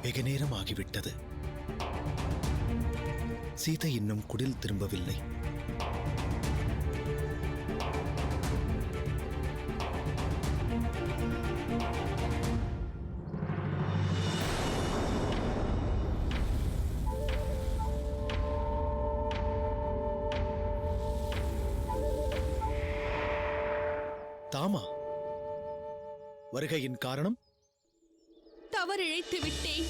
வெகு நேரம் ஆகிவிட்டது. சீதை இன்னும் குடில் திரும்பவில்லை. தாமா, வருகையின் காரணம்? தவறிழைத்து விட்டேன்.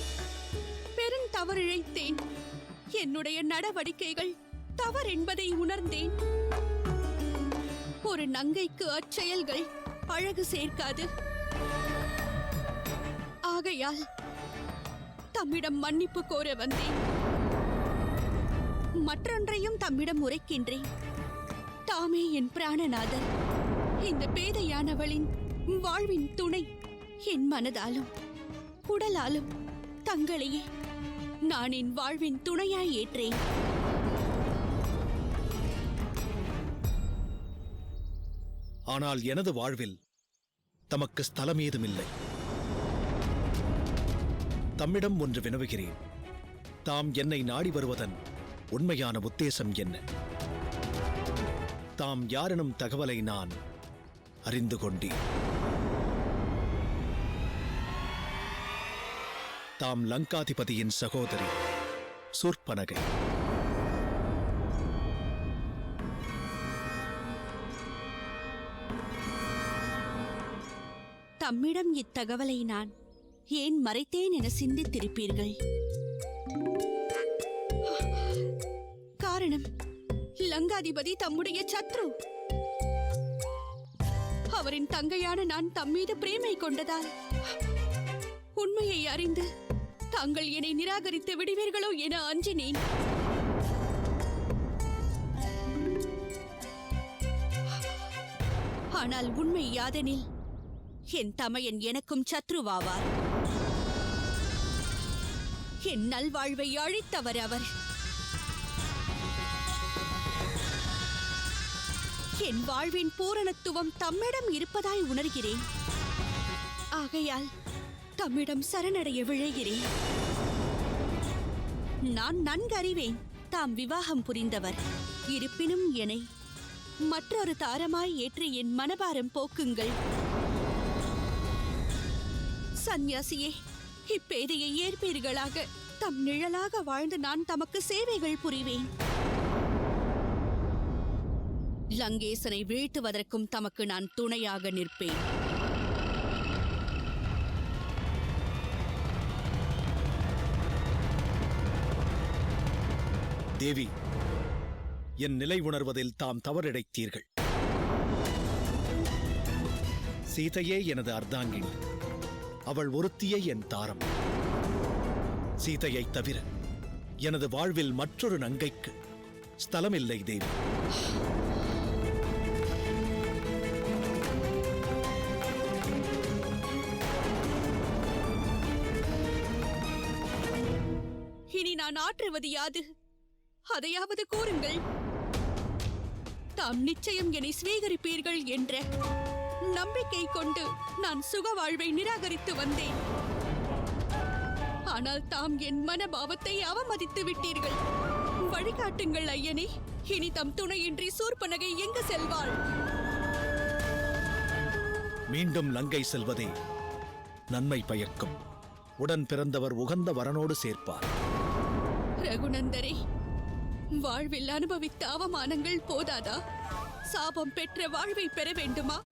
பெருந்தவறிழைத்தேன். என்னுடைய நடவடிக்கைகள் தவறென்பதை உணர்ந்தேன். ஒரு நங்கைக்கு அச்செயல்கள் அழகு சேர்க்காது. ஆகையால் தம்மிடம் மன்னிப்பு கோர வந்தேன். மற்றொன்றையும் தம்மிடம் உரைக்கின்றேன். தாமே என் பிராணநாதர், இந்த பேதையானவளின் வாழ்வின் துணை. என் மனதாலும் உடலாலும் தங்களையே நான் என் வாழ்வின் துணையாய் ஏற்றேன். ஆனால் எனது வாழ்வில் தமக்கு ஸ்தலம் ஏதுமில்லை. தம்மிடம் ஒன்று வினவுகிறேன். தாம் என்னை நாடி வருவதன் உண்மையான உத்தேசம் என்ன? தாம் யாரெனும் தகவலை நான் அறிந்து கொண்டேன். தாம் லங்காதிபதியின் சகோதரி சூர்பனகை. தம்மிடம் இத்தகவலை நான் ஏன் மறைத்தேன் என சிந்தித்திருப்பீர்கள். காரணம், லங்காதிபதி தம்முடைய சத்ரு. அவரின் தங்கையான நான் தம்மீது பிரேமை கொண்டதால் உண்மையை அறிந்து தாங்கள் என்னை நிராகரித்து விடுவீர்களோ என அஞ்சினேன். ஆனால் உண்மை யாதெனில், என் தமையன் எனக்கும் சத்ருவாவார். என் நல்வாழ்வை அழித்தவர் அவர். என் வாழ்வின் பூரணத்துவம் தம்மிடம் இருப்பதாய் உணர்கிறேன். ஆகையால் தம்மிடம் சரணடைய விழைகிறேன். நான் நன்கறிவேன் தாம் விவாகம் புரிந்தவர். இருப்பினும் என்னை மற்றொரு தாரமாய் ஏற்று என் மனபாரம் போக்குங்கள். சந்நியாசியே, இப்பேதையை ஏற்பீர்களாக. தம் நிழலாக வாழ்ந்து நான் தமக்கு சேவைகள் புரிவேன். லங்கேசனை வீழ்த்துவதற்கும் தமக்கு நான் துணையாக நிற்பேன். தேவி, என் நிலை உணர்வதில் தாம் தவறிழைத்தீர்கள். சீதையே எனது அர்த்தாங்கினி. அவள் ஒருத்தியே என் தாரம். சீதையைத் தவிர எனது வாழ்வில் மற்றொரு நங்கைக்கு ஸ்தலமில்லை தேவி. இனி நான் ஆற்றுவது யாது? அதையாவது கூறுங்கள். தாம் நிச்சயம் என்னை ஸ்வீகரிப்பீர்கள் என்ற நம்பிக்கை கொண்டு நான் சுக வாழ்வை நிராகரித்து வந்தேன். ஆனால் தாம் என் மனபாவத்தை அவமதித்து விட்டீர்கள். வழிகாட்டுங்கள் ஐயனே. இனி தம் துணையின்றி சூர்பனகை எங்கு செல்வாள்? மீண்டும் லங்கை செல்வதே நன்மை பயக்கும். உடன் பிறந்தவர் உகந்த வரனோடு சேர்ப்பார். ரகுநந்தரே, வாழ்வில் அனுபவித்த அவமானங்கள் போதாதா? சாபம் பெற்ற வாழ்வை பெற வேண்டுமா?